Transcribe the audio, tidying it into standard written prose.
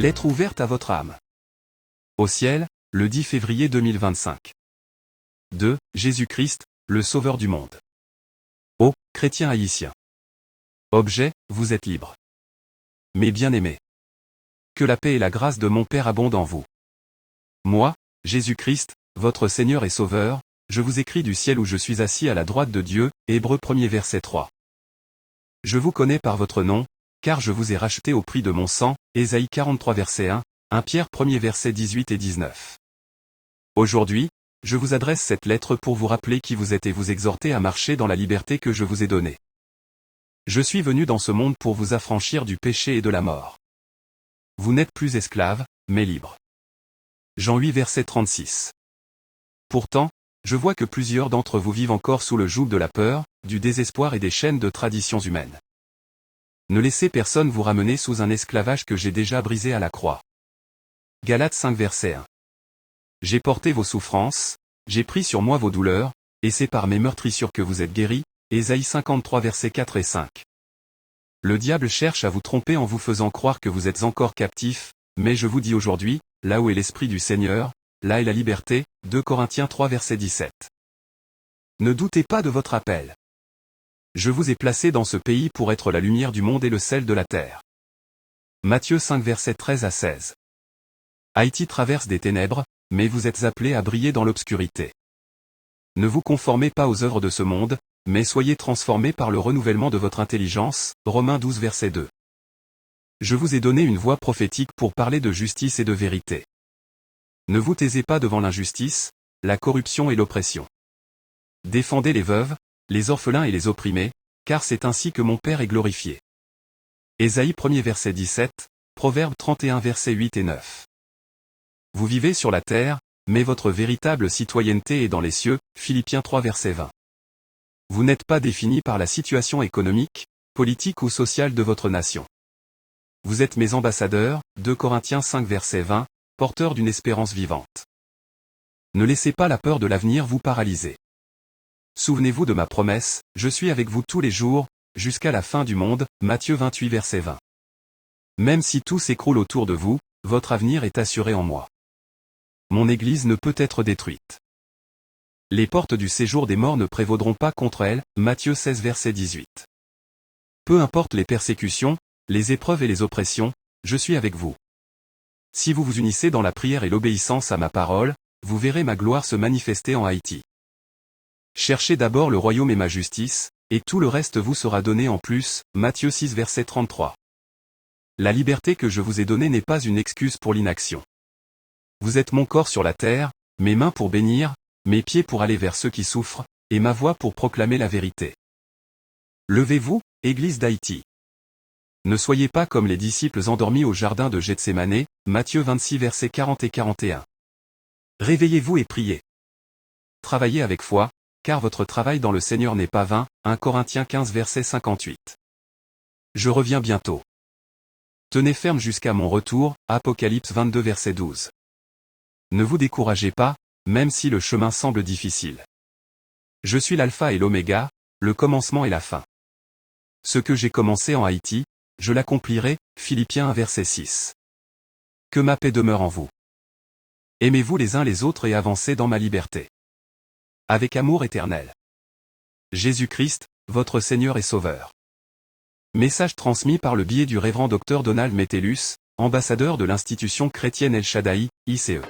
Lettre ouverte à votre âme. Au ciel, le 10 février 2025. 2. Jésus-Christ, le Sauveur du monde. Ô, chrétiens haïtiens. Objet, vous êtes libres. Mes bien-aimés. Que la paix et la grâce de mon Père abondent en vous. Moi, Jésus-Christ, votre Seigneur et Sauveur, je vous écris du ciel où je suis assis à la droite de Dieu, Hébreux 1er verset 3. Je vous connais par votre nom, car je vous ai racheté au prix de mon sang, Ésaïe 43 verset 1, 1 Pierre 1er verset 18 et 19. Aujourd'hui, je vous adresse cette lettre pour vous rappeler qui vous êtes et vous exhorter à marcher dans la liberté que je vous ai donnée. Je suis venu dans ce monde pour vous affranchir du péché et de la mort. Vous n'êtes plus esclaves, mais libres. Jean 8 verset 36. Pourtant, je vois que plusieurs d'entre vous vivent encore sous le joug de la peur, du désespoir et des chaînes de traditions humaines. Ne laissez personne vous ramener sous un esclavage que j'ai déjà brisé à la croix. Galates 5 verset 1. J'ai porté vos souffrances, j'ai pris sur moi vos douleurs, et c'est par mes meurtrissures que vous êtes guéris, Ésaïe 53 versets 4 et 5. Le diable cherche à vous tromper en vous faisant croire que vous êtes encore captifs, mais je vous dis aujourd'hui, là où est l'Esprit du Seigneur, là est la liberté, 2 Corinthiens 3 verset 17. Ne doutez pas de votre appel. Je vous ai placé dans ce pays pour être la lumière du monde et le sel de la terre. Matthieu 5 versets 13 à 16. Haïti traverse des ténèbres, mais vous êtes appelés à briller dans l'obscurité. Ne vous conformez pas aux œuvres de ce monde, mais soyez transformés par le renouvellement de votre intelligence, Romains 12 verset 2. Je vous ai donné une voix prophétique pour parler de justice et de vérité. Ne vous taisez pas devant l'injustice, la corruption et l'oppression. Défendez les veuves, les orphelins et les opprimés, car c'est ainsi que mon Père est glorifié. Ésaïe 1er verset 17, Proverbe 31 verset 8 et 9. Vous vivez sur la terre, mais votre véritable citoyenneté est dans les cieux, Philippiens 3 verset 20. Vous n'êtes pas défini par la situation économique, politique ou sociale de votre nation. Vous êtes mes ambassadeurs, 2 Corinthiens 5 verset 20, porteurs d'une espérance vivante. Ne laissez pas la peur de l'avenir vous paralyser. Souvenez-vous de ma promesse, je suis avec vous tous les jours, jusqu'à la fin du monde, Matthieu 28 verset 20. Même si tout s'écroule autour de vous, votre avenir est assuré en moi. Mon Église ne peut être détruite. Les portes du séjour des morts ne prévaudront pas contre elle, Matthieu 16 verset 18. Peu importe les persécutions, les épreuves et les oppressions, je suis avec vous. Si vous vous unissez dans la prière et l'obéissance à ma parole, vous verrez ma gloire se manifester en Haïti. Cherchez d'abord le royaume et ma justice, et tout le reste vous sera donné en plus, Matthieu 6 verset 33. La liberté que je vous ai donnée n'est pas une excuse pour l'inaction. Vous êtes mon corps sur la terre, mes mains pour bénir, mes pieds pour aller vers ceux qui souffrent, et ma voix pour proclamer la vérité. Levez-vous, Église d'Haïti. Ne soyez pas comme les disciples endormis au jardin de Gethsémané, Matthieu 26 versets 40 et 41. Réveillez-vous et priez. Travaillez avec foi, car votre travail dans le Seigneur n'est pas vain, 1 Corinthiens 15 verset 58. Je reviens bientôt. Tenez ferme jusqu'à mon retour, Apocalypse 22 verset 12. Ne vous découragez pas, même si le chemin semble difficile. Je suis l'alpha et l'oméga, le commencement et la fin. Ce que j'ai commencé en Haïti, je l'accomplirai, Philippiens 1 verset 6. Que ma paix demeure en vous. Aimez-vous les uns les autres et avancez dans ma liberté. Avec amour éternel. Jésus-Christ, votre Seigneur et Sauveur. Message transmis par le biais du révérend Dr Donald Metellus, ambassadeur de l'institution chrétienne El Shaddai, ICE.